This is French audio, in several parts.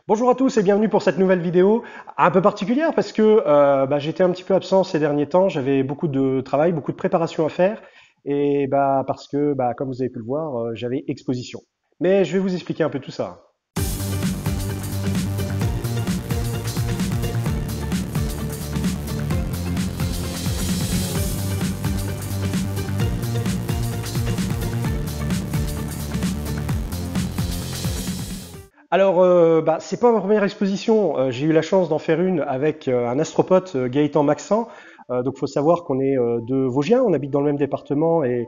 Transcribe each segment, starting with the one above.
Bonjour à tous et bienvenue pour cette nouvelle vidéo un peu particulière parce que j'étais un petit peu absent ces derniers temps, j'avais beaucoup de travail, beaucoup de préparation à faire et parce que comme vous avez pu le voir, j'avais exposition. Mais je vais vous expliquer un peu tout ça. Alors, c'est pas ma première exposition. J'ai eu la chance d'en faire une avec un astropote, Gaëtan Maxent. Donc, faut savoir qu'on est deux Vosgiens, on habite dans le même département et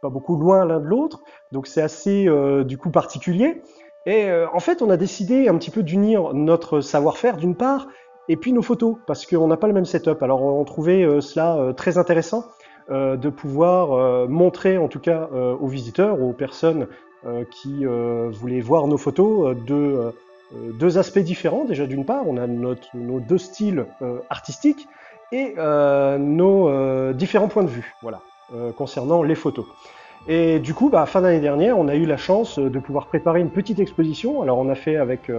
pas beaucoup loin l'un de l'autre. Donc, c'est assez du coup particulier. Et en fait, on a décidé un petit peu d'unir notre savoir-faire d'une part, et puis nos photos, parce qu'on n'a pas le même setup. Alors, on trouvait cela très intéressant de pouvoir montrer, en tout cas aux visiteurs, aux personnes qui voulait voir nos photos deux aspects différents. Déjà, d'une part, on a nos deux styles artistiques et nos différents points de vue, voilà, concernant les photos. Et du coup, fin d'année dernière, on a eu la chance de pouvoir préparer une petite exposition. Alors, on a fait avec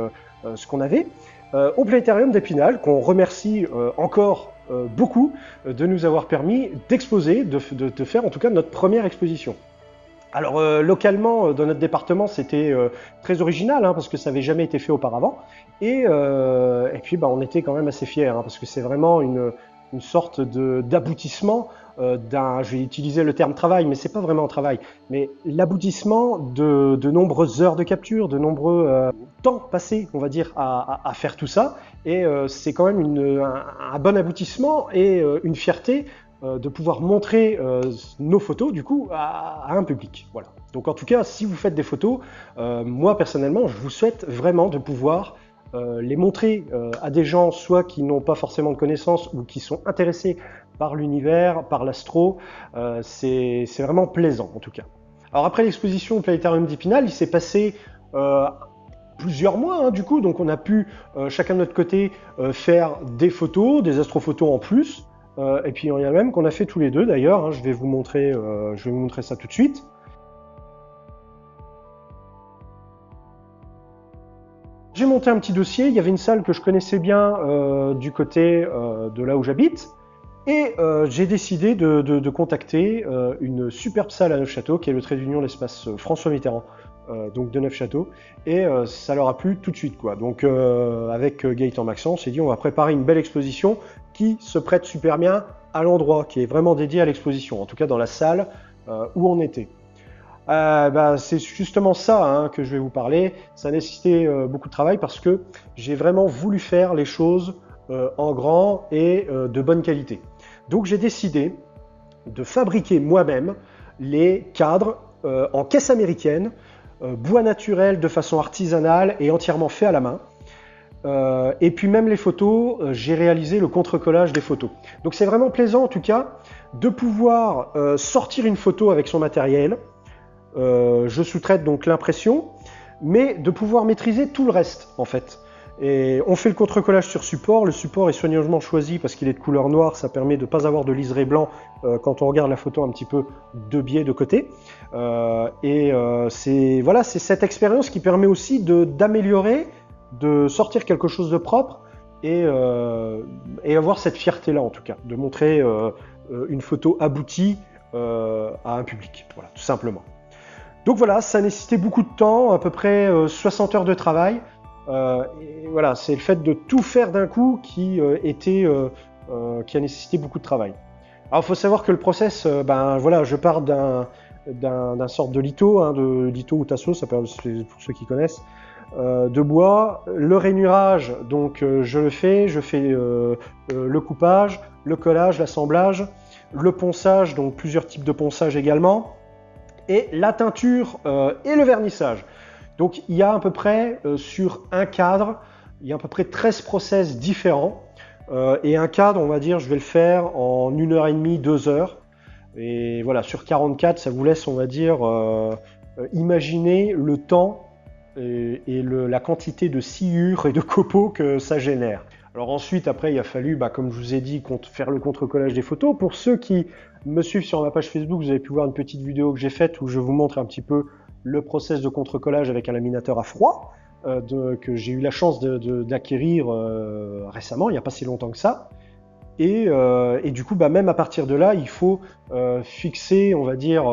ce qu'on avait au Planétarium d'Épinal, qu'on remercie encore beaucoup de nous avoir permis d'exposer, de faire en tout cas notre première exposition. Alors localement, dans notre département, c'était très original parce que ça n'avait jamais été fait auparavant. Et puis on était quand même assez fiers parce que c'est vraiment une sorte d'aboutissement d'un, je vais utiliser le terme travail, mais c'est pas vraiment un travail, mais l'aboutissement de nombreuses heures de capture, de nombreux temps passés, on va dire, à faire tout ça. Et c'est quand même un bon aboutissement et une fierté de pouvoir montrer nos photos du coup à un public. Voilà. Donc en tout cas, si vous faites des photos, moi personnellement, je vous souhaite vraiment de pouvoir les montrer à des gens soit qui n'ont pas forcément de connaissances ou qui sont intéressés par l'univers, par l'astro. C'est vraiment plaisant en tout cas. Alors après l'exposition au Planétarium d'Épinal, il s'est passé plusieurs mois du coup, donc on a pu chacun de notre côté faire des photos, des astrophotos en plus. Et puis il y en a même qu'on a fait tous les deux d'ailleurs, je vais vous montrer ça tout de suite. J'ai monté un petit dossier, il y avait une salle que je connaissais bien du côté de là où j'habite, et j'ai décidé de contacter une superbe salle à Neufchâteau, qui est le trait d'union de l'espace François Mitterrand, donc de Neufchâteau, et ça leur a plu tout de suite, quoi. Donc avec Gaëtan Maxent, on s'est dit on va préparer une belle exposition qui se prête super bien à l'endroit, qui est vraiment dédié à l'exposition, en tout cas dans la salle où on était. C'est justement ça que je vais vous parler. Ça a nécessité beaucoup de travail parce que j'ai vraiment voulu faire les choses en grand et de bonne qualité. Donc j'ai décidé de fabriquer moi-même les cadres en caisse américaine, bois naturel de façon artisanale et entièrement fait à la main. Et puis même les photos, j'ai réalisé le contre-collage des photos. Donc c'est vraiment plaisant en tout cas de pouvoir sortir une photo avec son matériel. Je sous-traite donc l'impression, mais de pouvoir maîtriser tout le reste en fait. Et on fait le contre-collage sur support. Le support est soigneusement choisi parce qu'il est de couleur noire, ça permet de ne pas avoir de liseré blanc quand on regarde la photo un petit peu de biais de côté. C'est cette expérience qui permet aussi d'améliorer, de sortir quelque chose de propre et avoir cette fierté-là en tout cas, de montrer une photo aboutie à un public, voilà, tout simplement. Donc voilà, ça a nécessité beaucoup de temps, à peu près 60 heures de travail. Et voilà, c'est le fait de tout faire d'un coup qui a nécessité beaucoup de travail. Alors il faut savoir que le process, je pars d'un sorte de litho, de litho ou tasso, ça peut pour ceux qui connaissent, de bois. Le rainurage, donc je fais le coupage, le collage, l'assemblage, le ponçage, donc plusieurs types de ponçage également, et la teinture et le vernissage. Donc il y a à peu près sur un cadre, il y a à peu près 13 process différents. Et un cadre, on va dire, je vais le faire en 1h30, 2 heures. Et voilà, sur 44, ça vous laisse, on va dire, imaginer le temps et la quantité de sciures et de copeaux que ça génère. Alors ensuite, après, il a fallu, comme je vous ai dit, faire le contre-collage des photos. Pour ceux qui me suivent sur ma page Facebook, vous avez pu voir une petite vidéo que j'ai faite où je vous montre un petit peu le process de contre-collage avec un laminateur à froid. que j'ai eu la chance d'acquérir récemment, il n'y a pas si longtemps que ça. Et du coup, bah, même à partir de là, il faut fixer, on va dire,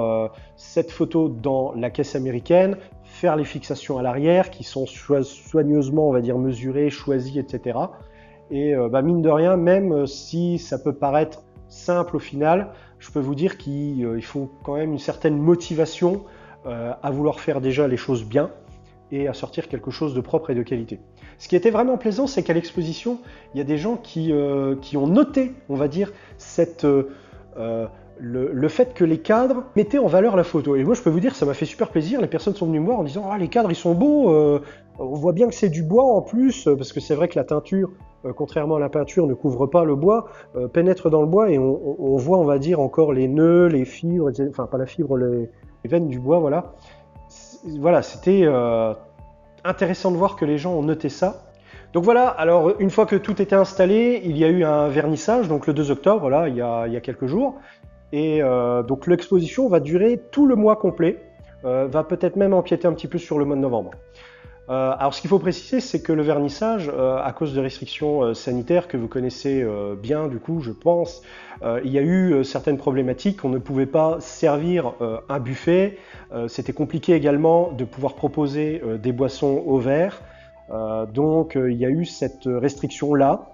cette photo dans la caisse américaine, faire les fixations à l'arrière qui sont soigneusement, on va dire, mesurées, choisies, etc. Et bah, mine de rien, même si ça peut paraître simple au final, je peux vous dire qu'il faut quand même une certaine motivation à vouloir faire déjà les choses bien et à sortir quelque chose de propre et de qualité. Ce qui était vraiment plaisant, c'est qu'à l'exposition, il y a des gens qui ont noté, on va dire, le fait que les cadres mettaient en valeur la photo. Et moi, je peux vous dire, ça m'a fait super plaisir. Les personnes sont venues me voir en disant « Ah, les cadres, ils sont beaux, on voit bien que c'est du bois en plus, parce que c'est vrai que la teinture, contrairement à la peinture, ne couvre pas le bois, pénètre dans le bois et on voit, on va dire, encore les nœuds, les fibres, etc. Enfin, pas la fibre, les veines du bois, voilà. » Voilà, c'était intéressant de voir que les gens ont noté ça. Donc voilà, alors une fois que tout était installé, il y a eu un vernissage, donc le 2 octobre, là, il y a quelques jours. Et donc l'exposition va durer tout le mois complet, va peut-être même empiéter un petit peu sur le mois de novembre. Alors ce qu'il faut préciser, c'est que le vernissage, à cause de restrictions sanitaires que vous connaissez bien du coup, je pense, il y a eu certaines problématiques. On ne pouvait pas servir un buffet. C'était compliqué également de pouvoir proposer des boissons au verre. Donc il y a eu cette restriction-là.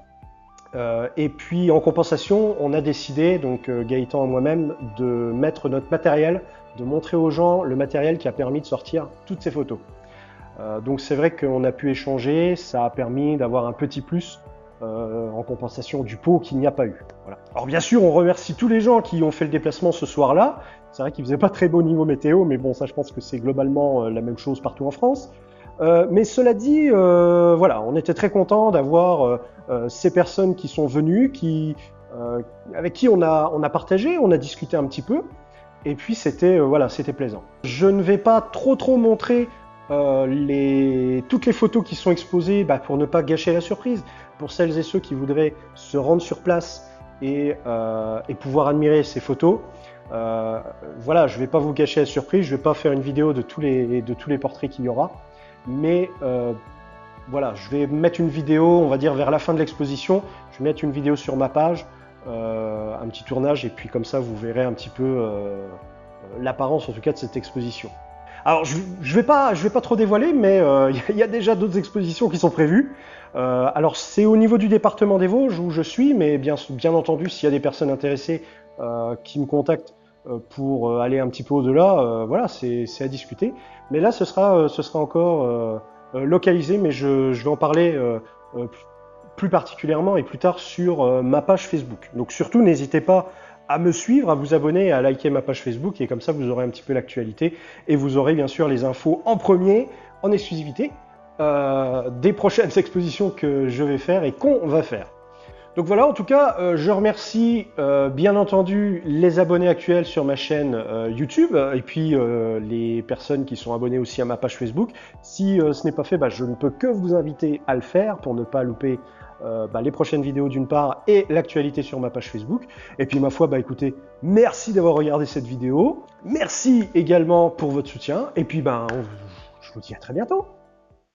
Et puis en compensation, on a décidé, donc Gaëtan et moi-même, de mettre notre matériel, de montrer aux gens le matériel qui a permis de sortir toutes ces photos. Donc c'est vrai qu'on a pu échanger, ça a permis d'avoir un petit plus en compensation du pot qu'il n'y a pas eu. Voilà. Alors bien sûr, on remercie tous les gens qui ont fait le déplacement ce soir-là. C'est vrai qu'il faisait pas très beau niveau météo, mais bon, ça je pense que c'est globalement la même chose partout en France. Mais cela dit, voilà, on était très contents d'avoir ces personnes qui sont venues, avec qui on a partagé, on a discuté un petit peu, et puis c'était voilà, c'était plaisant. Je ne vais pas trop montrer toutes les photos qui sont exposées pour ne pas gâcher la surprise. Pour celles et ceux qui voudraient se rendre sur place et pouvoir admirer ces photos, voilà, je ne vais pas vous gâcher la surprise, je ne vais pas faire une vidéo de tous les portraits qu'il y aura. Mais voilà, je vais mettre une vidéo, on va dire vers la fin de l'exposition, je vais mettre une vidéo sur ma page, un petit tournage, et puis comme ça vous verrez un petit peu l'apparence en tout cas de cette exposition. Alors je vais pas trop dévoiler, mais il y a déjà d'autres expositions qui sont prévues. Alors c'est au niveau du département des Vosges où je suis, mais bien entendu s'il y a des personnes intéressées qui me contactent pour aller un petit peu au-delà, voilà, c'est à discuter. Mais là, ce sera encore localisé, mais je vais en parler plus particulièrement et plus tard sur ma page Facebook. Donc surtout, n'hésitez pas à me suivre, à vous abonner, à liker ma page Facebook, et comme ça, vous aurez un petit peu l'actualité et vous aurez bien sûr les infos en premier, en exclusivité, des prochaines expositions que je vais faire et qu'on va faire. Donc voilà, en tout cas, je remercie bien entendu les abonnés actuels sur ma chaîne YouTube et puis les personnes qui sont abonnées aussi à ma page Facebook. Si ce n'est pas fait, je ne peux que vous inviter à le faire pour ne pas louper les prochaines vidéos d'une part et l'actualité sur ma page Facebook. Et puis ma foi, écoutez, merci d'avoir regardé cette vidéo. Merci également pour votre soutien. Et puis je vous dis à très bientôt.